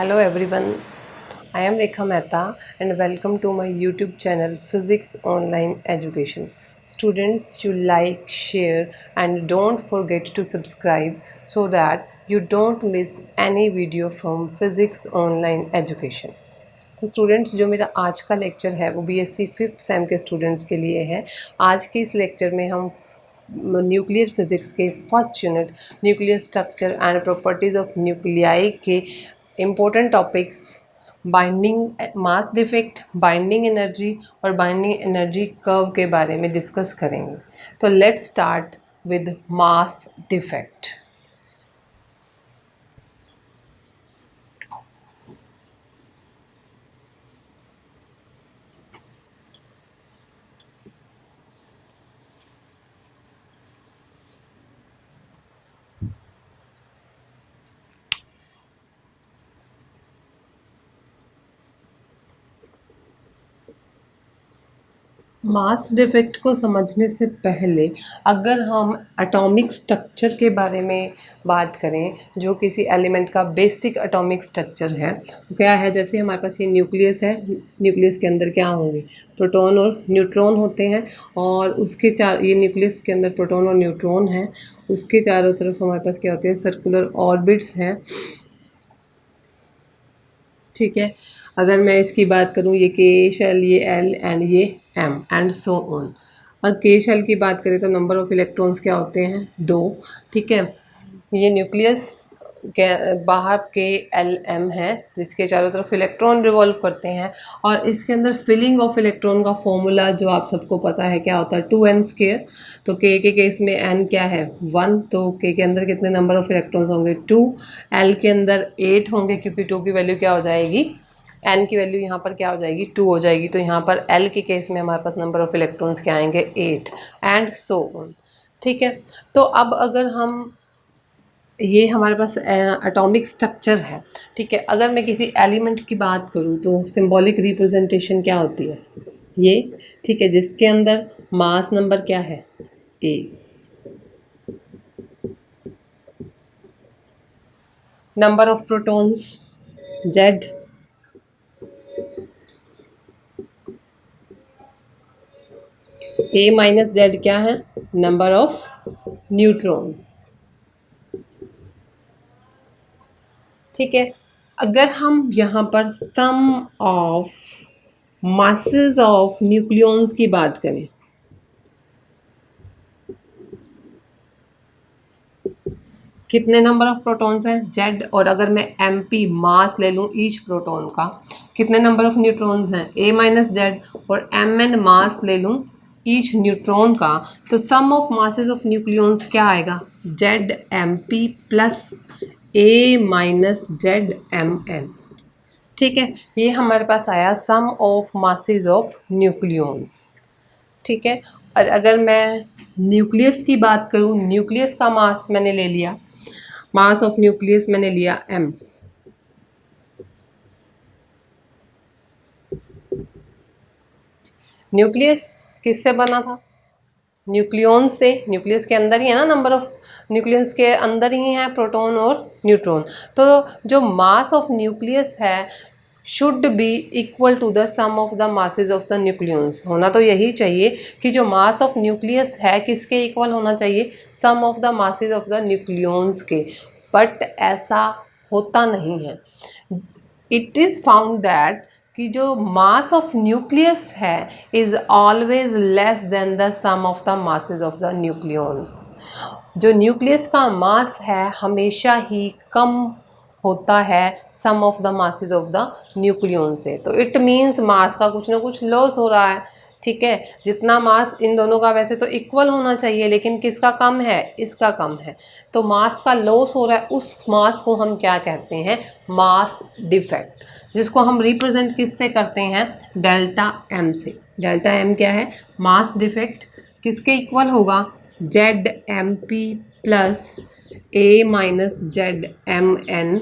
Hello everyone, I am Rekha Mehta and welcome to my YouTube channel Physics Online Education. Students, you like, share and don't forget to subscribe so that you don't miss any video from Physics Online Education. तो students जो मेरा आज का lecture है वो BSc 5th same के students के लिए है। आज के इस लेक्चर में हम न्यूक्लियर फिज़िक्स के first unit nuclear structure and properties of nuclei के important topics binding mass defect, binding energy और बाइंडिंग एनर्जी कर्व के बारे में डिस्कस करेंगे। तो let's start with mass defect. Mass defect को समझने से पहले अगर हम एटॉमिक स्ट्रक्चर के बारे में बात करें, जो किसी एलिमेंट का बेसिक एटॉमिक स्ट्रक्चर है, तो क्या है। जैसे हमारे पास ये न्यूक्लियस है, न्यूक्लियस के अंदर क्या होंगे, प्रोटॉन और न्यूट्रॉन होते हैं और उसके ये न्यूक्लियस के अंदर प्रोटॉन और न्यूट्रॉन हैं। उसके चारों तरफ हमारे पास क्या होते हैं, सर्कुलर ऑर्बिट्स हैं। ठीक है, अगर मैं इसकी बात करूँ, ये के शेल, ये एल एंड ये एम एंड सो ऑन। और के शेल की बात करें तो नंबर ऑफ इलेक्ट्रॉन्स क्या होते हैं, 2। ठीक है, ये न्यूक्लियस के बाहर के एल एम है जिसके चारों तरफ इलेक्ट्रॉन रिवॉल्व करते हैं। और इसके अंदर फिलिंग ऑफ इलेक्ट्रॉन का फॉर्मूला जो आप सबको पता है क्या होता है, 2n²। तो के केस में n क्या है, 1। तो के अंदर कितने नंबर ऑफ इलेक्ट्रॉन्स होंगे, 2। एल के अंदर 8 होंगे क्योंकि 2 की वैल्यू क्या हो जाएगी, n की वैल्यू यहाँ पर क्या हो जाएगी, 2 हो जाएगी। तो यहाँ पर l के केस में हमारे पास नंबर ऑफ इलेक्ट्रॉन्स क्या आएंगे, 8 एंड सो ऑन। ठीक है, तो अब अगर हम ये हमारे पास एटॉमिक स्ट्रक्चर है। ठीक है, अगर मैं किसी एलिमेंट की बात करूँ तो सिंबॉलिक रिप्रेजेंटेशन क्या होती है, ये। ठीक है, जिसके अंदर मास नंबर क्या है, A. Number of protons Z. A minus Z क्या है, नंबर ऑफ न्यूट्रॉन्स। ठीक है, अगर हम यहाँ पर सम ऑफ मासेस ऑफ न्यूक्लियॉन्स की बात करें, कितने नंबर ऑफ प्रोटॉन्स हैं, जेड। और अगर मैं एमपी मास ले लूँ ईच प्रोटॉन का, कितने नंबर ऑफ न्यूट्रॉन्स हैं, ए माइनस जेड। और एमएन मास ले लूँ ईच न्यूट्रॉन का, तो सम ऑफ मासेस ऑफ न्यूक्लियॉन्स क्या आएगा, Z MP plus A minus Z M N. ठीक है, ये हमारे पास आया सम ऑफ मासेस ऑफ न्यूक्लियॉन्स। ठीक है, और अगर मैं न्यूक्लियस की बात करूँ, न्यूक्लियस का मास मैंने ले लिया, मास ऑफ न्यूक्लियस मैंने लिया m। न्यूक्लियस किससे बना था, न्यूक्लियॉन से। न्यूक्लियस के अंदर ही है ना, नंबर ऑफ न्यूक्लियस के अंदर ही है प्रोटॉन और न्यूट्रॉन। तो जो मास ऑफ न्यूक्लियस है should be equal to the sum of the masses of the nucleons. होना तो यही चाहिए कि जो मास ऑफ न्यूक्लियस है किसके इक्वल होना चाहिए, sum of the masses of the nucleons के। बट ऐसा होता नहीं है। इट इज़ फाउंड दैट कि जो मास ऑफ न्यूक्लियस है is always less than the sum of the masses of the nucleons. जो न्यूक्लियस का मास है हमेशा ही कम होता है sum of the masses of the nucleon से। तो इट मीन्स मास का कुछ ना कुछ लॉस हो रहा है। ठीक है, जितना मास इन दोनों का वैसे तो इक्वल होना चाहिए, लेकिन किसका कम है, इसका कम है। तो मास का लॉस हो रहा है, उस मास को हम क्या कहते हैं, मास डिफेक्ट, जिसको हम रिप्रेजेंट किससे करते हैं, डेल्टा एम से। डेल्टा एम क्या है, मास डिफेक्ट। किसके इक्वल होगा, Z M P plus A minus Z M N.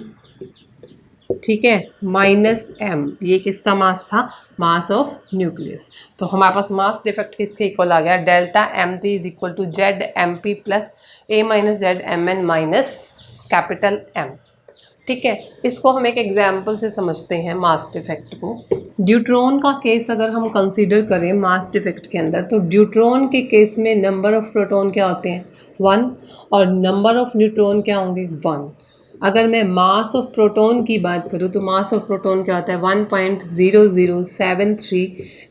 ठीक है, माइनस एम, ये किसका मास था, मास ऑफ न्यूक्लियस। तो हमारे पास मास डिफेक्ट किसके इक्वल आ गया, delta M P is equal to Z M P plus A minus Z M N minus capital M. ठीक है, इसको हम एक एग्जाम्पल से समझते हैं मास डिफेक्ट को। ड्यूट्रॉन का केस अगर हम कंसीडर करें मास डिफेक्ट के अंदर, तो ड्यूट्रॉन के केस में नंबर ऑफ प्रोटॉन क्या होते हैं 1 और नंबर ऑफ न्यूट्रॉन क्या होंगे 1। अगर मैं मास ऑफ प्रोटॉन की बात करूँ तो मास ऑफ प्रोटॉन क्या होता है 1.0073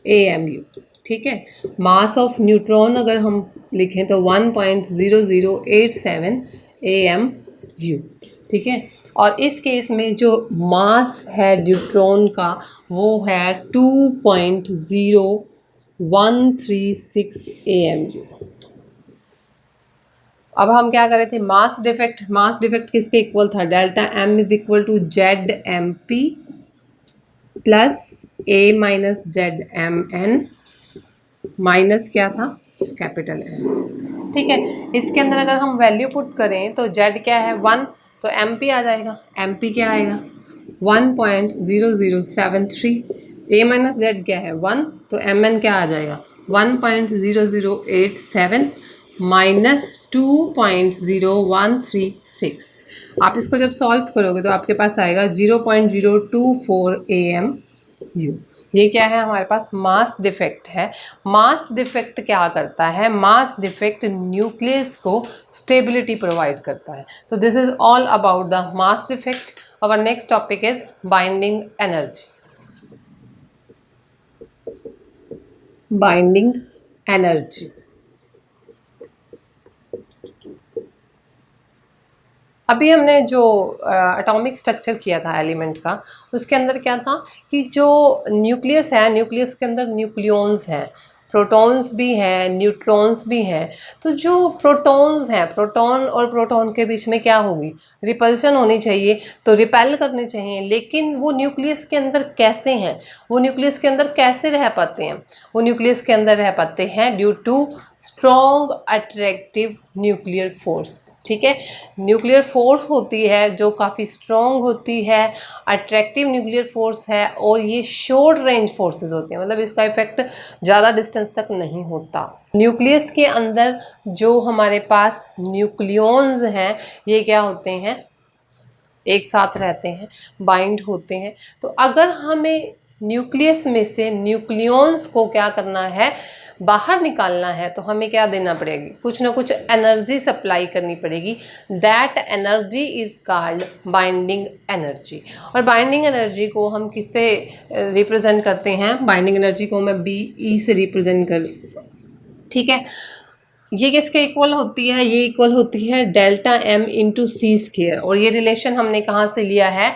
AMU। ठीक है, मास ऑफ न्यूट्रॉन अगर हम लिखें तो 1.0087 AMU। ठीक है, और इस केस में जो मास है ड्यूट्रॉन का वो है 2.0136 AMU। अब हम क्या कर रहे थे, मास डिफेक्ट किसके इक्वल था, delta M is equal to Z M P plus A minus Z M N minus क्या था कैपिटल एन। ठीक है, इसके अंदर अगर हम वैल्यू पुट करें तो जेड क्या है 1, तो एम पी आ जाएगा, एम पी क्या आएगा 1.0073, ए माइनस जेड क्या है 1, तो एम एन क्या आ जाएगा 1.0087 माइनस 2.0136। आप इसको जब सॉल्व करोगे तो आपके पास आएगा 0.024 AMU। ये क्या है हमारे पास मास डिफेक्ट है। मास डिफेक्ट क्या करता है, मास डिफेक्ट न्यूक्लियस को स्टेबिलिटी प्रोवाइड करता है। तो this is all about the mass defect. Our next topic is binding energy. Binding energy, अभी हमने जो एटॉमिक स्ट्रक्चर किया था एलिमेंट का, उसके अंदर क्या था कि जो न्यूक्लियस है, न्यूक्लियस के अंदर न्यूक्लियॉन्स हैं, प्रोटॉन्स भी हैं, न्यूट्रॉन्स भी हैं। तो जो प्रोटॉन्स हैं, प्रोटॉन और प्रोटॉन के बीच में क्या होगी, रिपल्शन होनी चाहिए, तो रिपेल करने चाहिए। लेकिन वो न्यूक्लियस के अंदर कैसे हैं, वो न्यूक्लियस के अंदर कैसे रह पाते हैं, वो न्यूक्लियस के अंदर रह पाते हैं due to strong attractive nuclear force. ठीक है, न्यूक्लियर फोर्स होती है जो काफ़ी स्ट्रॉन्ग होती है, अट्रैक्टिव न्यूक्लियर फोर्स है, और ये शॉर्ट रेंज फोर्सेस होती हैं, मतलब इसका इफेक्ट ज़्यादा डिस्टेंस तक नहीं होता। न्यूक्लियस के अंदर जो हमारे पास न्यूक्लियॉन्स हैं, ये क्या होते हैं, एक साथ रहते हैं, बाइंड होते हैं। तो अगर हमें न्यूक्लियस में से न्यूक्लियॉन्स को क्या करना है, बाहर निकालना है, तो हमें क्या देना पड़ेगी, कुछ ना कुछ एनर्जी सप्लाई करनी पड़ेगी। That energy is called binding energy. और बाइंडिंग एनर्जी को हम किससे रिप्रेजेंट करते हैं, बाइंडिंग एनर्जी को मैं BE से रिप्रेजेंट कर, ठीक है। ये किसके इक्वल होती है, ये इक्वल होती है delta m into c square. और ये रिलेशन हमने कहाँ से लिया है,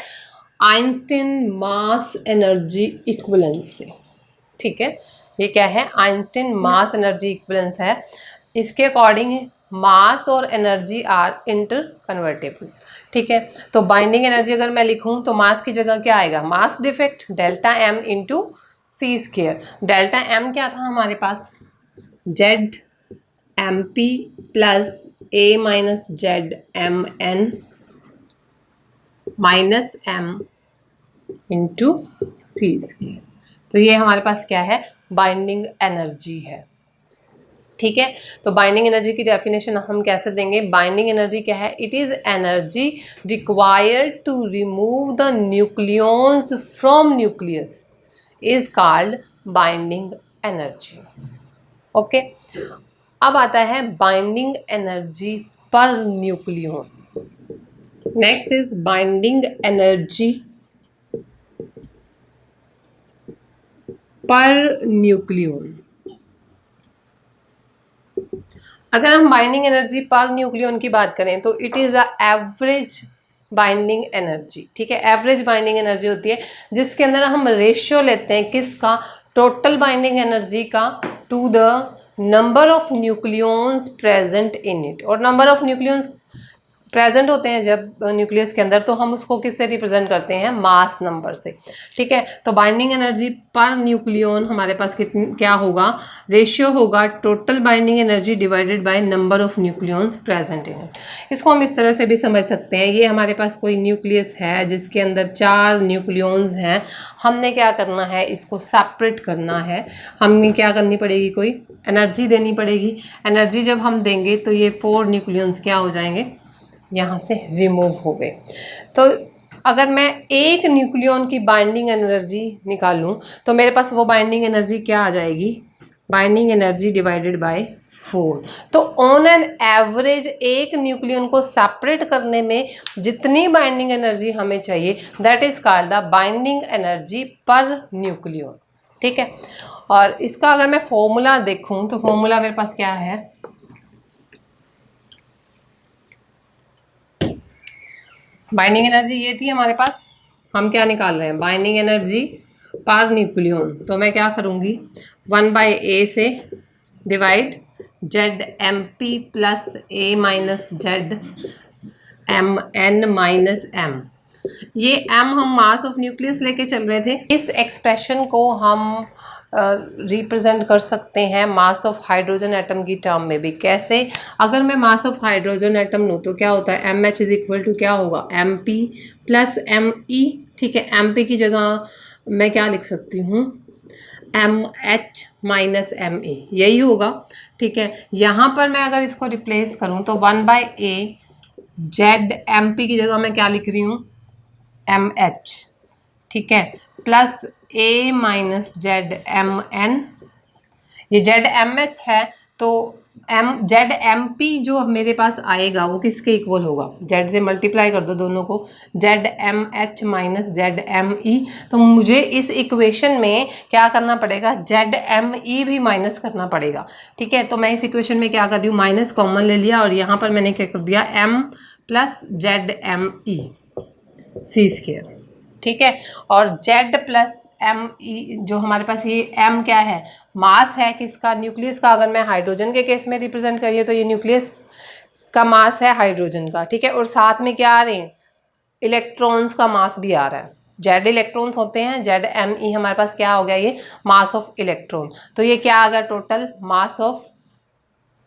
आइंस्टीन मास एनर्जी इक्विवेलेंस से। ठीक है, ये क्या है, आइंस्टीन मास एनर्जी इक्विवेलेंस है। इसके अकॉर्डिंग मास और एनर्जी आर इंटर कन्वर्टेबल। ठीक है, तो बाइंडिंग एनर्जी अगर मैं लिखूं तो मास की जगह क्या आएगा, mass defect delta m into c square. Delta m क्या था हमारे पास, Z M P plus A minus Z M N minus m into c square. तो ये हमारे पास क्या है, बाइंडिंग एनर्जी है। ठीक है, तो बाइंडिंग एनर्जी की डेफिनेशन हम कैसे देंगे, बाइंडिंग एनर्जी क्या है, it is energy required to remove the nucleons from nucleus is called binding energy. Okay, अब आता है binding energy per nucleon. Next is binding energy per nucleon. अगर हम बाइंडिंग एनर्जी पर न्यूक्लियॉन की बात करें तो it is a average binding energy. ठीक है, एवरेज बाइंडिंग एनर्जी होती है जिसके अंदर हम रेशियो लेते हैं किसका, टोटल बाइंडिंग एनर्जी का to the number of nucleons present in it. और नंबर ऑफ न्यूक्लियॉन्स प्रेजेंट होते हैं जब न्यूक्लियस के अंदर, तो हम उसको किससे रिप्रेजेंट करते हैं, मास नंबर से। ठीक है, तो बाइंडिंग एनर्जी पर न्यूक्लियॉन हमारे पास कितनी क्या होगा, रेशियो होगा total binding energy divided by number of nucleons present in it. इसको हम इस तरह से भी समझ सकते हैं, ये हमारे पास कोई न्यूक्लियस है जिसके अंदर 4 न्यूक्लियॉन्स हैं, हमने क्या करना है, इसको सेपरेट करना है। हमें क्या करनी पड़ेगी, कोई एनर्जी देनी पड़ेगी। एनर्जी जब हम देंगे तो ये 4 न्यूक्लियॉन्स क्या हो जाएंगे, यहाँ से रिमूव हो गए। तो अगर मैं एक न्यूक्लियन की बाइंडिंग एनर्जी निकालूं तो मेरे पास वो बाइंडिंग एनर्जी क्या आ जाएगी, बाइंडिंग एनर्जी डिवाइडेड बाय 4। तो ऑन एन एवरेज एक न्यूक्लियन को सेपरेट करने में जितनी बाइंडिंग एनर्जी हमें चाहिए that is called the binding energy पर न्यूक्लियन। ठीक है, और इसका अगर मैं फॉर्मूला देखूं तो फॉर्मूला मेरे पास क्या है, बाइंडिंग एनर्जी ये थी हमारे पास, हम क्या निकाल रहे हैं, बाइंडिंग एनर्जी पर न्यूक्लियन। तो मैं क्या करूँगी, 1/a से divide Z M P plus A minus Z M N minus m. ये m हम मास ऑफ न्यूक्लियस लेके चल रहे थे, इस एक्सप्रेशन को हम रिप्रेजेंट कर सकते हैं मास ऑफ हाइड्रोजन एटम की टर्म में भी। कैसे, अगर मैं मास ऑफ हाइड्रोजन एटम लूँ तो क्या होता है, M H is equal to क्या होगा, M P plus M E. ठीक है, एम पी की जगह मैं क्या लिख सकती हूँ, M H minus M A, यही होगा। ठीक है, यहाँ पर मैं अगर इसको रिप्लेस करूँ तो 1/a जेड एम पी की जगह मैं क्या लिख रही हूँ, एम एच। ठीक है, plus A minus Z M N, ये जेड एम एच है तो एम जेड एम पी जो मेरे पास आएगा वो किसके इक्वल होगा, जेड से मल्टीप्लाई कर दो दोनों को, Z M H minus Z M E. तो मुझे इस इक्वेशन में क्या करना पड़ेगा, जेड एम ई भी माइनस करना पड़ेगा। ठीक है, तो मैं इस इक्वेशन में क्या कर रही हूँ, माइनस कॉमन ले लिया और यहाँ पर मैंने क्या कर दिया, m plus Z M e c square. ठीक है, और Z प्लस एम ई जो हमारे पास ये m क्या है, मास है किसका, न्यूक्लियस का। अगर मैं हाइड्रोजन के केस में रिप्रेजेंट करिए तो ये न्यूक्लियस का मास है हाइड्रोजन का। ठीक है, और साथ में क्या आ रहे हैं, इलेक्ट्रॉन्स का मास भी आ रहा है, जेड इलेक्ट्रॉन्स होते हैं, जेड एम ई हमारे पास क्या हो गया, ये मास ऑफ इलेक्ट्रॉन। तो ये क्या आ गया, टोटल मास ऑफ,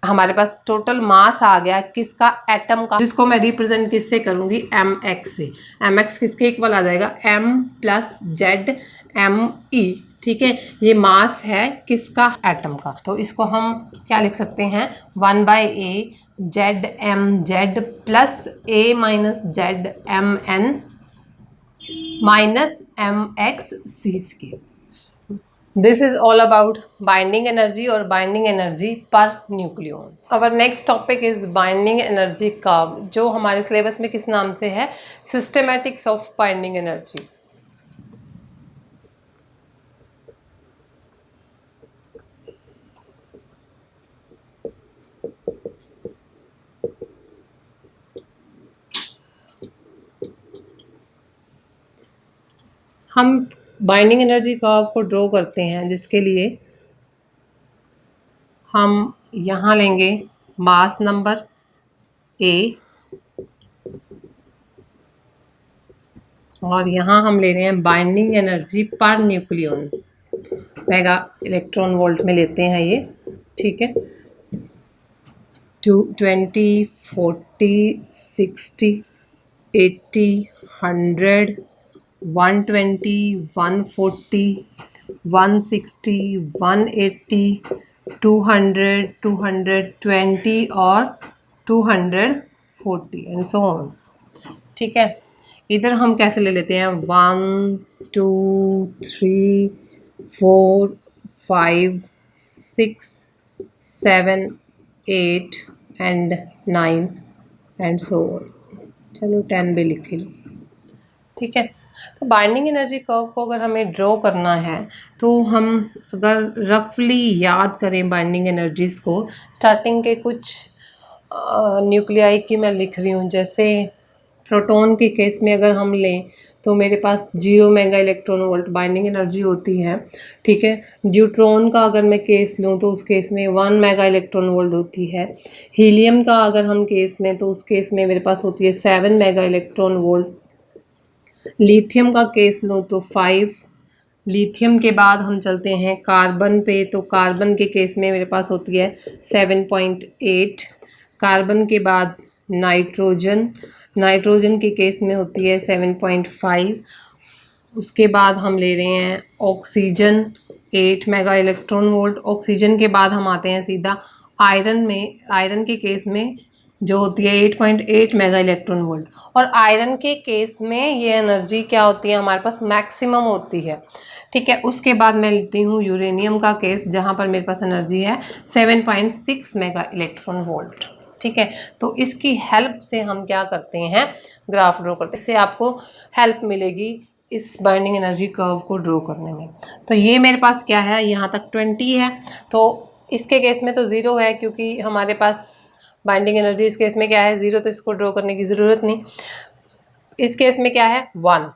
हमारे पास टोटल मास आ गया किसका, एटम का, जिसको मैं रिप्रेजेंट किससे करूंगी, एम एक्स से। एम एक्स किसके इक्वल आ जाएगा, M plus Z M E. ठीक है, ये मास है किसका, एटम का। तो इसको हम क्या लिख सकते हैं, 1/a Z m Z plus A minus Z M N minus m x c square. This is all about binding energy और बाइंडिंग एनर्जी पर nucleon. Our next topic is binding energy curve, जो हमारे syllabus में किस नाम से है, systematics of binding energy. हम बाइंडिंग एनर्जी कर्व को ड्रॉ करते हैं, जिसके लिए हम यहाँ लेंगे मास नंबर A और यहाँ हम ले रहे हैं बाइंडिंग एनर्जी पर न्यूक्लियन, मेगा इलेक्ट्रॉन वोल्ट में लेते हैं ये। ठीक है, 20, 40, 60, 80, 100, 120, 140, 160, 180, 200, 220 और 240 एंड सो ऑन। ठीक है, इधर हम कैसे ले लेते हैं, 1, 2, 3, 4, 5, 6, 7, 8 एंड 9 एंड सो ऑन। चलो 10 भी लिख लो। ठीक है, तो बाइंडिंग एनर्जी कर्व को अगर हमें ड्रॉ करना है तो हम अगर रफली याद करें बाइंडिंग एनर्जीज़ को, स्टार्टिंग के कुछ न्यूक्लियाई की मैं लिख रही हूँ। जैसे प्रोटॉन के केस में अगर हम लें तो मेरे पास 0 mega electron volt binding energy होती है। ठीक है, न्यूट्रॉन का अगर मैं केस लूँ तो उस केस में 1 मेगा इलेक्ट्रॉन वोल्ट होती है। हीलियम का अगर हम केस लें तो उस केस में मेरे पास होती है 7 मेगा इलेक्ट्रॉन वोल्ट। लिथियम का केस लूँ तो 5। लिथियम के बाद हम चलते हैं कार्बन पे, तो कार्बन के केस में मेरे पास होती है 7.8। कार्बन के बाद नाइट्रोजन, नाइट्रोजन के केस में होती है 7.5। उसके बाद हम ले रहे हैं oxygen, 8 mega electron volt. Oxygen के बाद हम आते हैं सीधा आयरन में। आयरन के केस में जो होती है 8.8 मेगा इलेक्ट्रॉन वोल्ट। और आयरन के केस में ये एनर्जी क्या होती है हमारे पास, मैक्सिमम होती है। ठीक है, उसके बाद मैं लेती हूँ यूरेनियम का केस, जहाँ पर मेरे पास एनर्जी है 7.6 मेगा इलेक्ट्रॉन वोल्ट। ठीक है, तो इसकी हेल्प से हम क्या करते हैं, ग्राफ ड्रॉ करते हैं। इससे आपको हेल्प मिलेगी इस बाइंडिंग एनर्जी कर्व को ड्रॉ करने में। तो ये मेरे पास क्या है, यहाँ तक 20 है, तो इसके केस में तो ज़ीरो है क्योंकि हमारे पास बाइंडिंग एनर्जी इस केस में क्या है, ज़ीरो, तो इसको ड्रॉ करने की ज़रूरत नहीं। इस केस में क्या है, 1।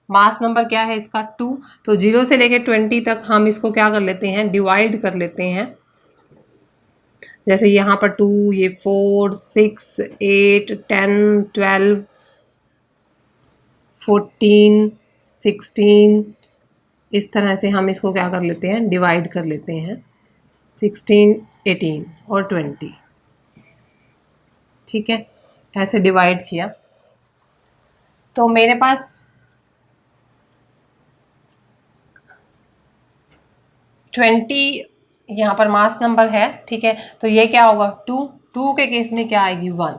मास नंबर क्या है इसका, 2। तो 0 से लेकर 20 तक हम इसको क्या कर लेते हैं, डिवाइड कर लेते हैं। जैसे यहाँ पर 2, ये 4, 6, 8, 10, 12, 14, 16, इस तरह से हम इसको क्या कर लेते हैं, डिवाइड कर लेते हैं। 16, 18 और 20। ठीक है, ऐसे डिवाइड किया तो मेरे पास 20 यहाँ पर मास नंबर है। ठीक है, तो ये क्या होगा, 2 के केस में क्या आएगी, 1।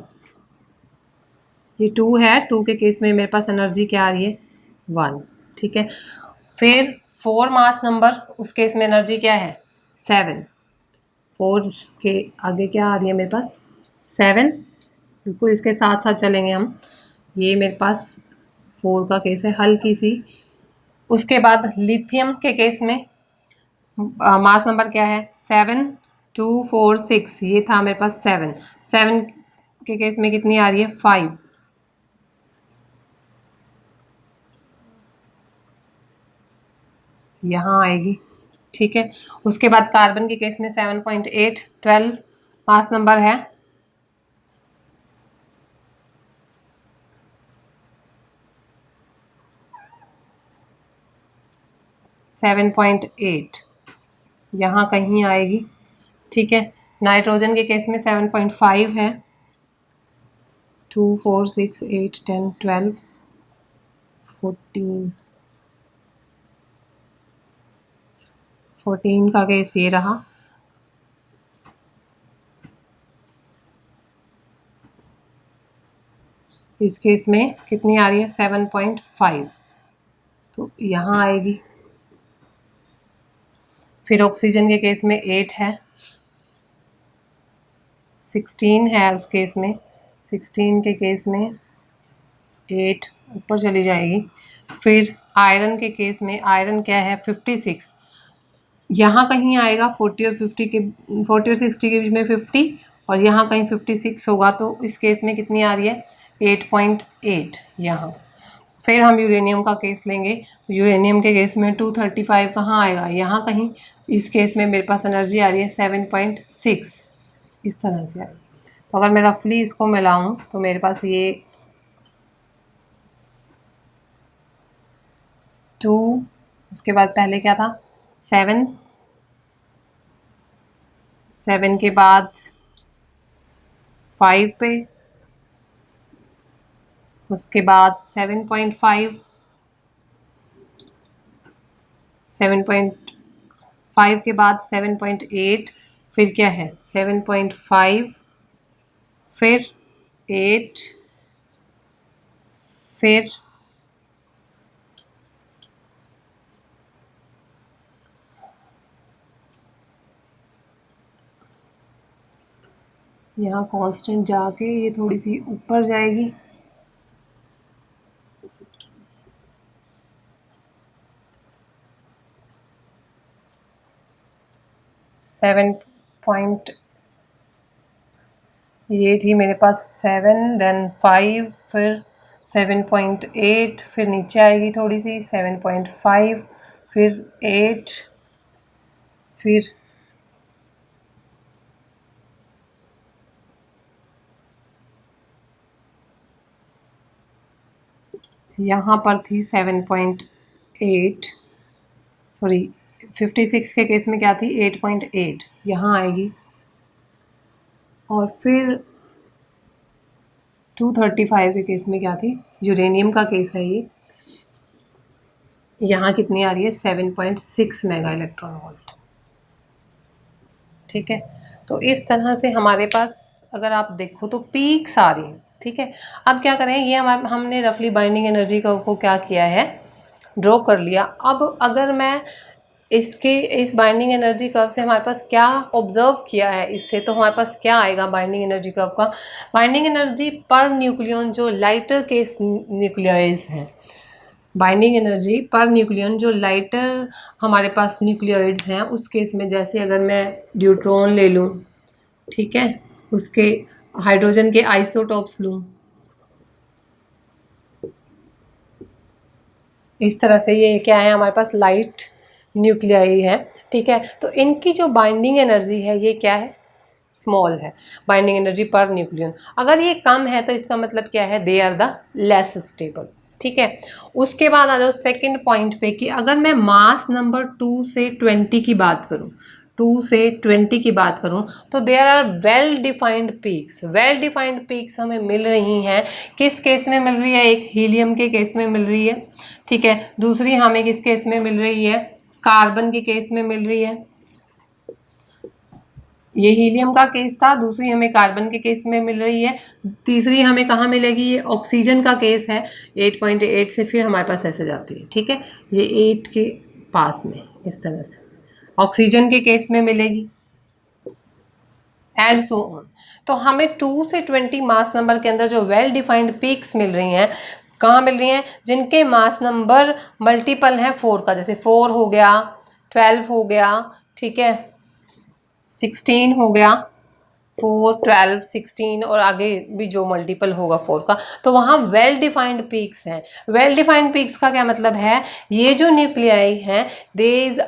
ये 2 है, 2 के केस में मेरे पास एनर्जी क्या आ रही है, 1। ठीक है, फिर 4 मास नंबर, उस केस में एनर्जी क्या है, 7। 4 के आगे क्या आ रही है मेरे पास, 7। बिल्कुल इसके साथ साथ चलेंगे हम। ये मेरे पास 4 का केस है, हल्की सी। उसके बाद लिथियम के केस में मास नंबर क्या है, 7, 2, 4, 6, ये था मेरे पास 7। 7 के केस में कितनी आ रही है, 5। यहाँ आएगी। ठीक है, उसके बाद कार्बन के केस में 7.8, 12 मास नंबर है। सेवन पॉइंट एट यहाँ कहीं आएगी। ठीक है, नाइट्रोजन के केस में 7.5 है। 2, 4, 6, 8, 10, 12, 14 का केस ये रहा। इस केस में कितनी आ रही है, 7.5, तो यहाँ आएगी। फिर ऑक्सीजन के केस में 8 है, 16 है उस केस में। 16 के केस में 8 ऊपर चली जाएगी। फिर आयरन के केस में, आयरन क्या है, 56, यहाँ कहीं आएगा। 40 और 60 के बीच में 50, और यहाँ कहीं 56 होगा, तो इस केस में कितनी आ रही है, 8.8 यहाँ। फिर हम यूरेनियम का केस लेंगे, तो यूरेनियम के केस में 235 कहाँ आएगा, यहाँ कहीं। इस केस में मेरे पास एनर्जी आ रही है 7.6, इस तरह से आएगी। तो अगर मैं रफली इसको मिलाऊं तो मेरे पास ये 2, उसके बाद पहले क्या था, 7, 7 के बाद 5 पे, उसके बाद 7.5, 7.5 के बाद 7.8, फिर क्या है 7.5, फिर 8, फिर यहाँ कांस्टेंट जाके ये थोड़ी सी ऊपर जाएगी। सेवन पॉइंट ये थी मेरे पास 7, देन 5, फिर 7.8, फिर नीचे आएगी थोड़ी सी 7.5, फिर 8, फिर यहाँ पर थी 7.8, सॉरी 56 के केस में क्या थी, 8.8, यहाँ आएगी। और फिर 235 के केस में क्या थी, यूरेनियम का केस है ये, यहाँ कितनी आ रही है, 7.6 मेगा इलेक्ट्रॉन वोल्ट। ठीक है, तो इस तरह से हमारे पास अगर आप देखो तो पीक्स आ रही हैं, ठीक है। अब क्या करें, ये हमने रफली बाइंडिंग एनर्जी को क्या किया है, ड्रॉ कर लिया। अब अगर मैं इस बाइंडिंग एनर्जी कर्व से हमारे पास क्या ऑब्जर्व किया है, इससे तो हमारे पास क्या आएगा बाइंडिंग एनर्जी कर्व का, बाइंडिंग एनर्जी पर न्यूक्लियन जो लाइटर केस न्यूक्लियोइड्स हैं, बाइंडिंग एनर्जी पर न्यूक्लियन जो लाइटर हमारे पास न्यूक्लियोइड्स हैं, उस केस में जैसे अगर मैं ड्यूट्रॉन ले लूँ, ठीक है, उसके हाइड्रोजन के आइसोटॉप्स लूँ, इस तरह से, ये क्या है हमारे पास लाइट न्यूक्लियाई है, ठीक है। तो इनकी जो बाइंडिंग एनर्जी है ये क्या है, स्मॉल है, बाइंडिंग एनर्जी पर न्यूक्लियन। अगर ये कम है तो इसका मतलब क्या है, they are the less stable, ठीक है। उसके बाद आ जाओ सेकंड पॉइंट पे कि अगर मैं मास नंबर 2 से 20 की बात करूं, 2 से 20 की बात करूं, तो there are well defined peaks. Well defined peaks हमें मिल रही हैं, किस केस में मिल रही है, एक हीलियम के केस में मिल रही है, ठीक है, दूसरी हमें किस केस में मिल रही है, कार्बन के केस में मिल रही है। ये हीलियम का केस था, दूसरी हमें कार्बन के केस में मिल रही है, तीसरी हमें कहाँ मिलेगी, ये ऑक्सीजन का केस है, 8.8 से फिर हमारे पास ऐसे जाती है, ठीक है, ये 8 के पास में इस तरह से ऑक्सीजन के केस में मिलेगी, एंड सो ऑन। तो हमें 2 से 20 मास नंबर के अंदर जो वेल डिफाइंड पीक्स मिल रही हैं, कहाँ मिल रही हैं, जिनके मास नंबर मल्टीपल हैं 4 का, जैसे 4 हो गया, 12 हो गया, ठीक है, 16 हो गया, 4, 12, 16 और आगे भी जो मल्टीपल होगा 4 का, तो वहाँ वेल डिफाइंड पीक्स हैं। वेल डिफाइंड पीक्स का क्या मतलब है, ये जो न्यूक्लियाई हैं these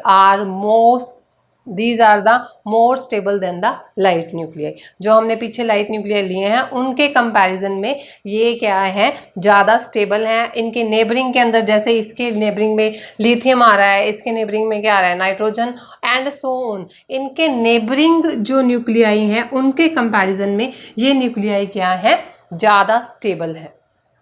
are the more stable than the light nuclei. जो हमने पीछे लाइट न्यूक्लियाई लिए हैं उनके कंपैरिजन में ये क्या है, ज़्यादा स्टेबल हैं। इनके नेबरिंग के अंदर, जैसे इसके नेबरिंग में लिथियम आ रहा है, इसके नेबरिंग में क्या आ रहा है, नाइट्रोजन, एंड सो ऑन। इनके नेबरिंग जो न्यूक्लियाई हैं उनके कंपैरिजन में ये न्यूक्लियाई क्या है, ज़्यादा स्टेबल है,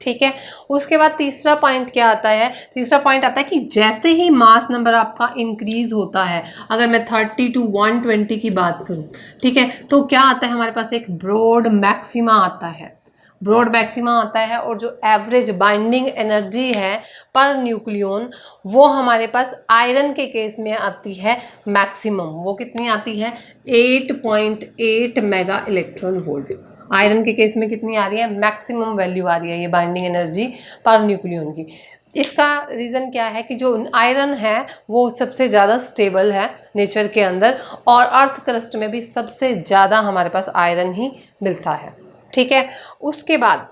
ठीक है। उसके बाद तीसरा पॉइंट क्या आता है, तीसरा पॉइंट आता है कि जैसे ही मास नंबर आपका इंक्रीज होता है, अगर मैं 30 to 120 की बात करूं, ठीक है, तो क्या आता है हमारे पास, एक ब्रॉड मैक्सिमा आता है, ब्रॉड मैक्सिमा आता है, और जो एवरेज बाइंडिंग एनर्जी है पर न्यूक्लियन, वो हमारे पास आयरन के केस में आती है मैक्सिमम। वो कितनी आती है, 8.8 मेगा इलेक्ट्रॉन वोल्ट। आयरन के केस में कितनी आ रही है, मैक्सिमम वैल्यू आ रही है ये बाइंडिंग एनर्जी पर न्यूक्लियन की। इसका रीज़न क्या है कि जो आयरन है वो सबसे ज़्यादा स्टेबल है नेचर के अंदर, और अर्थ क्रस्ट में भी सबसे ज़्यादा हमारे पास आयरन ही मिलता है, ठीक है। उसके बाद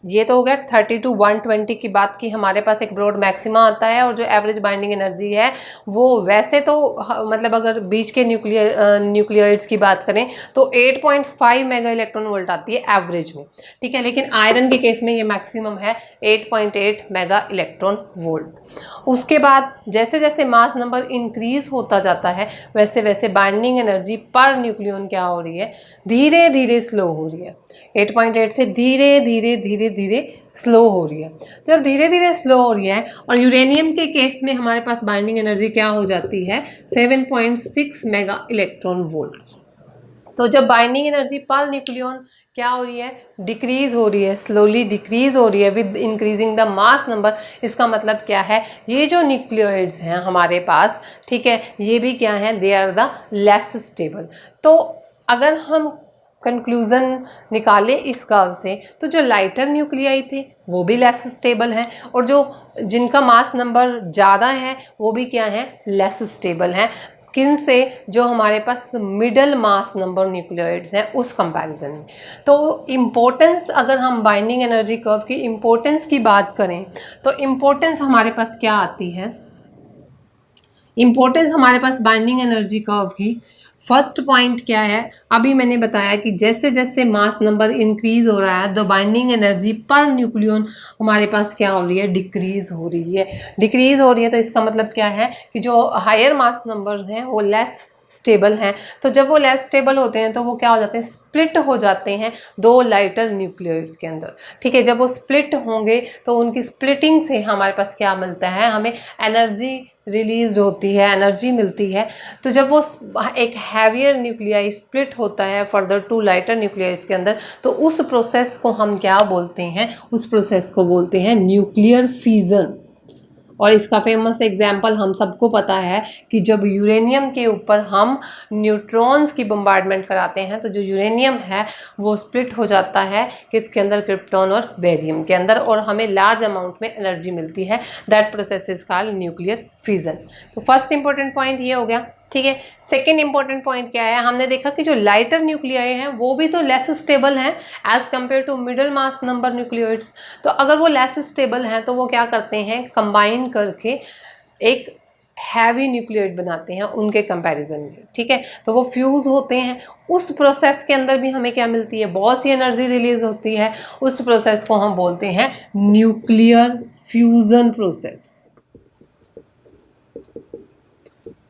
ये तो हो गया 30 to 120 की बात की, हमारे पास एक ब्रॉड मैक्सिमा आता है, और जो एवरेज बाइंडिंग एनर्जी है वो वैसे तो मतलब अगर बीच के न्यूक्लियोइड्स की बात करें तो 8.5 मेगा इलेक्ट्रॉन वोल्ट आती है एवरेज में, ठीक है, लेकिन आयरन के केस में ये मैक्सिमम है 8.8 मेगा इलेक्ट्रॉन वोल्ट। उसके बाद जैसे जैसे मास नंबर इंक्रीज होता जाता है वैसे वैसे बाइंडिंग एनर्जी पर न्यूक्लियन क्या हो रही है, धीरे धीरे स्लो हो रही है, 8.8 से धीरे धीरे धीरे धीरे स्लो हो रही है। जब धीरे धीरे स्लो हो रही है, और यूरेनियम के केस में हमारे पास बाइंडिंग एनर्जी क्या हो जाती है, 7.6 मेगा इलेक्ट्रॉन वोल्ट। तो जब बाइंडिंग एनर्जी पर न्यूक्लियन क्या हो रही है, डिक्रीज हो रही है, स्लोली डिक्रीज हो रही है with increasing the mass number, इसका मतलब क्या है, ये जो न्यूक्लियोइड्स हैं हमारे पास, ठीक है, ये भी क्या है, they are the less stable. तो अगर हम कंक्लूज़न निकालें इस कर्व से, तो जो लाइटर न्यूक्लियाई थे वो भी लेस स्टेबल हैं, और जो जिनका मास नंबर ज़्यादा है वो भी क्या है, लेस स्टेबल हैं। किन से, जो हमारे पास मिडल मास नंबर न्यूक्लियोइड्स हैं उस कंपैरिजन में। तो इम्पोर्टेंस, अगर हम बाइंडिंग एनर्जी कर्व की इम्पोर्टेंस की बात करें तो इम्पोर्टेंस हमारे पास क्या आती है, इम्पोर्टेंस हमारे पास बाइंडिंग एनर्जी कर्व की फर्स्ट पॉइंट क्या है, अभी मैंने बताया कि जैसे जैसे मास नंबर इंक्रीज हो रहा है तो बाइंडिंग एनर्जी पर न्यूक्लियन हमारे पास क्या हो रही है, डिक्रीज हो रही है। डिक्रीज हो रही है तो इसका मतलब क्या है कि जो हायर मास नंबर हैं वो लेस स्टेबल हैं। तो जब वो लेस स्टेबल होते हैं तो वो क्या हो जाते हैं, स्प्लिट हो जाते हैं दो लाइटर न्यूक्लियोइड्स के अंदर। ठीक है, जब वो स्प्लिट होंगे तो उनकी स्प्लिटिंग से हमारे पास क्या मिलता है, हमें एनर्जी रिलीज होती है, एनर्जी मिलती है। तो जब वो एक हैवियर न्यूक्लियाई स्प्लिट होता है फर्दर टू लाइटर न्यूक्लियाइड्स के अंदर, तो उस प्रोसेस को हम क्या बोलते हैं, उस प्रोसेस को बोलते हैं न्यूक्लियर फ्यूजन। और इसका फेमस एग्जाम्पल हम सबको पता है कि जब यूरेनियम के ऊपर हम न्यूट्रॉन्स की बम्बार्डमेंट कराते हैं तो जो यूरेनियम है वो स्प्लिट हो जाता है किसके अंदर, क्रिप्टॉन और बेरियम के अंदर, और हमें लार्ज अमाउंट में एनर्जी मिलती है। That process is called nuclear fusion. तो फर्स्ट इंपॉर्टेंट पॉइंट ये हो गया। ठीक है, सेकेंड इंपॉर्टेंट पॉइंट क्या है, हमने देखा कि जो लाइटर न्यूक्लियाई हैं वो भी तो लेस स्टेबल हैं as compare to middle mass number nucleoids. तो अगर वो लेस स्टेबल हैं तो वो क्या करते हैं, कंबाइन करके एक हैवी न्यूक्लियोइड बनाते हैं उनके कंपैरिजन में। ठीक है, तो वो फ्यूज़ होते हैं। उस प्रोसेस के अंदर भी हमें क्या मिलती है, बहुत सी एनर्जी रिलीज होती है। उस प्रोसेस को हम बोलते हैं न्यूक्लियर फ्यूजन प्रोसेस।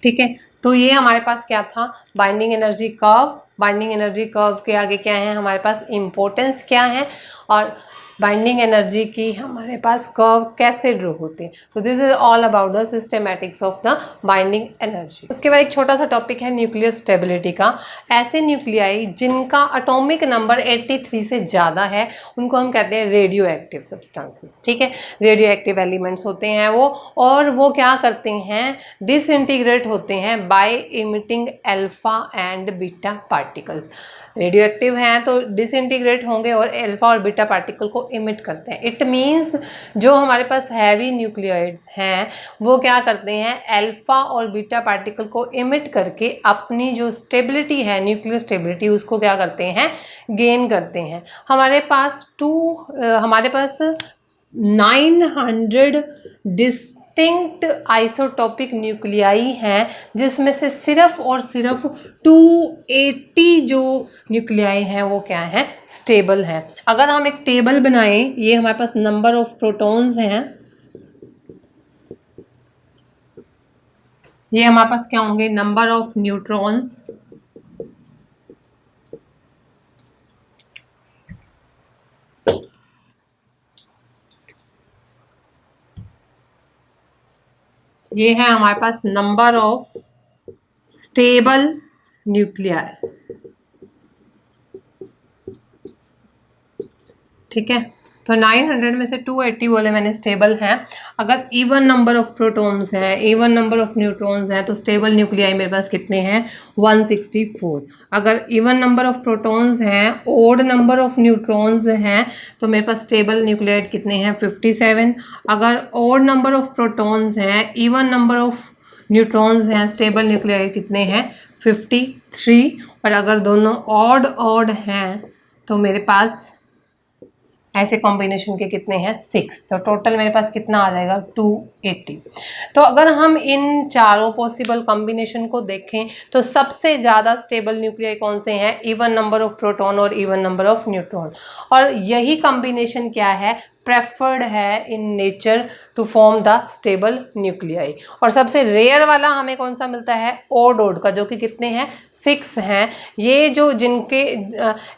ठीक है, तो ये हमारे पास क्या था, binding energy curve. Binding energy curve के आगे क्या है, हमारे पास इम्पोर्टेंस क्या है, और बाइंडिंग एनर्जी की हमारे पास कर्व कैसे ड्रॉ होते हैं। तो this is all about the systematics of the binding energy. उसके बाद एक छोटा सा टॉपिक है न्यूक्लियर स्टेबिलिटी का। ऐसे न्यूक्लियाई जिनका एटॉमिक नंबर 83 से ज़्यादा है उनको हम कहते हैं रेडियो एक्टिव सब्सटेंसेस। ठीक है, रेडियो एक्टिव एलिमेंट्स होते हैं वो, और वो क्या करते हैं, डिसइंटीग्रेट होते हैं by emitting alpha and beta particles. Radioactive हैं तो डिसइंटीग्रेट होंगे और अल्फा और बीटा पार्टिकल को इमिट करते हैं। इट मीन्स जो हमारे पास हैवी न्यूक्लियोइड्स हैं वो क्या करते हैं, अल्फा और बीटा पार्टिकल को इमिट करके अपनी जो स्टेबिलिटी है, न्यूक्लियर स्टेबिलिटी, उसको क्या करते हैं, गेन करते हैं। हमारे पास 900 डिस्टिंक्ट आइसोटॉपिक न्यूक्लियाई हैं, जिसमें से सिर्फ और सिर्फ 280 जो न्यूक्लियाई हैं वो क्या हैं, स्टेबल हैं। अगर हम एक टेबल बनाएं, ये हमारे पास नंबर ऑफ प्रोटॉन्स हैं, ये हमारे पास क्या होंगे, नंबर ऑफ न्यूट्रॉन्स, ये है हमारे पास नंबर ऑफ स्टेबल न्यूक्लियाई। ठीक है, तो 900 में से 280 बोले मैंने स्टेबल हैं। अगर इवन नंबर ऑफ प्रोटॉन्स हैं, इवन नंबर ऑफ न्यूट्रॉन्स हैं, तो स्टेबल न्यूक्लियाई मेरे पास कितने हैं, 164। अगर इवन नंबर ऑफ प्रोटॉन्स हैं, ओड नंबर ऑफ न्यूट्रॉन्स हैं, तो मेरे पास स्टेबल न्यूक्लियाइड कितने हैं, 57। अगर ओड नंबर ऑफ प्रोटॉन्स हैं, इवन नंबर ऑफ न्यूट्रॉन्स हैं, स्टेबल न्यूक्लियाइड कितने हैं, 53। और अगर दोनों ऑड हैं तो मेरे पास ऐसे कॉम्बिनेशन के कितने हैं, 6। तो टोटल मेरे पास कितना आ जाएगा, 280। तो अगर हम इन चारों पॉसिबल कॉम्बिनेशन को देखें तो सबसे ज़्यादा स्टेबल न्यूक्लियाई कौन से हैं, इवन नंबर ऑफ प्रोटॉन और इवन नंबर ऑफ न्यूट्रॉन। और यही कॉम्बिनेशन क्या है, प्रेफर्ड है in nature to form the stable nuclei. और सबसे रेयर वाला हमें कौन सा मिलता है, ओड का, जो कि कितने हैं, 6 हैं। ये जो जिनके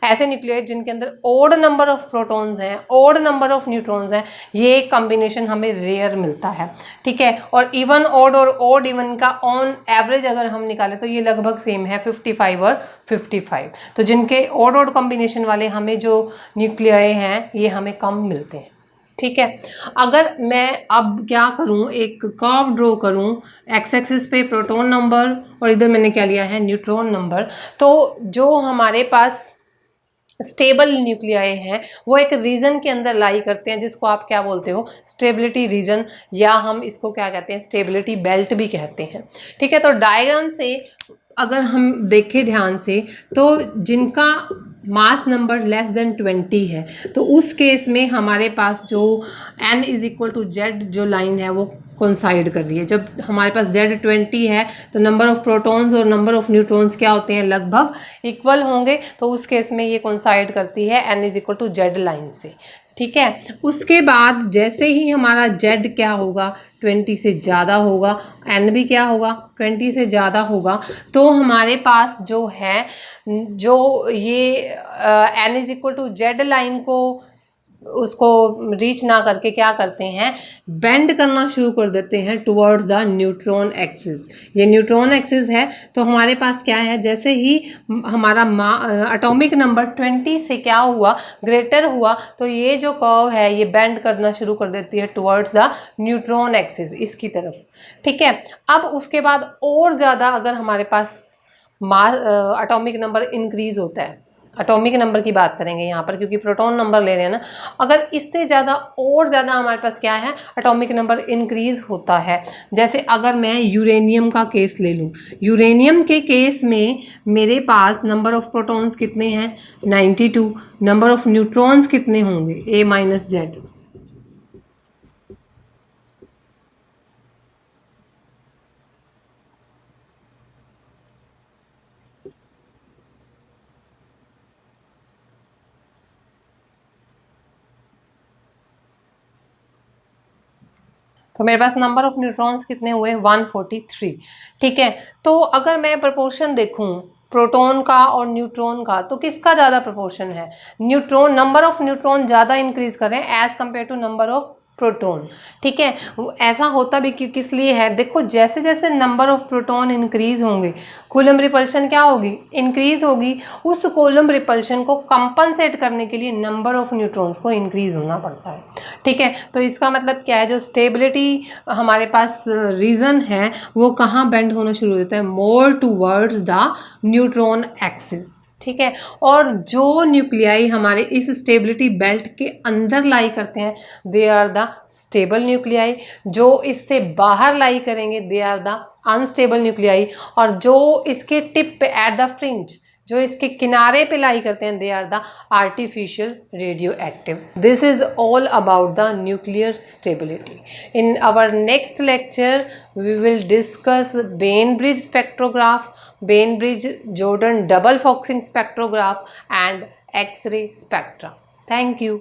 ऐसे न्यूक्लियाइड जिनके अंदर ओड नंबर ऑफ प्रोटॉन्स हैं, ओड नंबर ऑफ न्यूट्रॉन्स हैं, ये कॉम्बिनेशन हमें रेयर मिलता है। ठीक है, और इवन ओड और ओड इवन का ऑन एवरेज अगर हम निकालें तो ये लगभग सेम है, 55 और 55। तो जिनके ओड कॉम्बिनेशन वाले हमें जो न्यूक्लियाई हैं ये हमें कम मिलते हैं। ठीक है, अगर मैं अब क्या करूं, एक कर्व ड्रॉ करूं, एक्स एक्सिस पे प्रोटॉन नंबर और इधर मैंने क्या लिया है, न्यूट्रॉन नंबर। तो जो हमारे पास स्टेबल न्यूक्लियाई हैं वो एक रीजन के अंदर लाई करते हैं, जिसको आप क्या बोलते हो, स्टेबिलिटी रीजन, या हम इसको क्या कहते हैं, स्टेबिलिटी बेल्ट भी कहते हैं। ठीक है, तो डायग्राम से अगर हम देखें ध्यान से, तो जिनका मास नंबर लेस देन 20 है तो उस केस में हमारे पास जो n = z जो लाइन है वो कोइंसाइड कर रही है। जब हमारे पास z 20 है तो नंबर ऑफ प्रोटॉन्स और नंबर ऑफ न्यूट्रॉन्स क्या होते हैं, लगभग इक्वल होंगे। तो उस केस में ये कोइंसाइड करती है n = z लाइन से। ठीक है। उसके बाद जैसे ही हमारा जेड क्या होगा, 20 से ज़्यादा होगा, एन भी क्या होगा, 20 से ज़्यादा होगा, तो हमारे पास जो है, जो ये N is equal to Z line को उसको रीच ना करके क्या करते हैं, बेंड करना शुरू कर देते हैं टुवर्ड्स द न्यूट्रॉन एक्सिस। ये न्यूट्रॉन एक्सिस है, तो हमारे पास क्या है, जैसे ही हमारा एटॉमिक नंबर 20 से क्या हुआ, ग्रेटर हुआ, तो ये जो कर्व है ये बेंड करना शुरू कर देती है टुवर्ड्स द न्यूट्रॉन एक्सिस, इसकी तरफ। ठीक है। अब उसके बाद और ज़्यादा अगर हमारे पास एटॉमिक नंबर इंक्रीज होता है, एटॉमिक नंबर की बात करेंगे यहाँ पर क्योंकि प्रोटॉन नंबर ले रहे हैं ना, अगर इससे ज़्यादा और ज़्यादा हमारे पास क्या है, एटॉमिक नंबर इंक्रीज होता है। जैसे अगर मैं यूरेनियम का केस ले लूँ, यूरेनियम के केस में मेरे पास नंबर ऑफ प्रोटॉन्स कितने हैं, 92। नंबर ऑफ न्यूट्रॉन्स कितने होंगे, ए माइनस जेड। तो मेरे पास नंबर ऑफ न्यूट्रॉन्स कितने हुए, 143। ठीक है। तो अगर मैं प्रपोर्शन देखूं प्रोटॉन का और न्यूट्रॉन का, तो किसका ज़्यादा प्रपोर्शन है, न्यूट्रॉन, नंबर ऑफ न्यूट्रॉन ज़्यादा इंक्रीज कर रहे हैं as compare to number of proton. ठीक है। ऐसा होता भी क्यों, किस लिए है, देखो जैसे जैसे नंबर ऑफ प्रोटॉन इंक्रीज होंगे, कूलम रिपल्शन क्या होगी, इंक्रीज होगी। उस कूलम रिपल्शन को कंपनसेट करने के लिए नंबर ऑफ न्यूट्रॉन्स को इंक्रीज होना पड़ता है। ठीक है। तो इसका मतलब क्या है, जो स्टेबिलिटी हमारे पास रीजन है वो कहाँ बेंड होना शुरू हो जाता है, more towards the neutron axis. ठीक है। और जो न्यूक्लियाई हमारे इस स्टेबिलिटी बेल्ट के अंदर लाई करते हैं, they are the stable nuclei. जो इससे बाहर लाई करेंगे, they are the unstable nuclei. और जो इसके टिप पे एट द फ्रिंज, जो इसके किनारे पे लाई करते हैं, they are the artificial radioactive. This is all about the nuclear stability. In our next lecture we will discuss Bainbridge spectrograph, Bainbridge-Jordan double Foxing spectrograph and X-ray spectra. Thank you.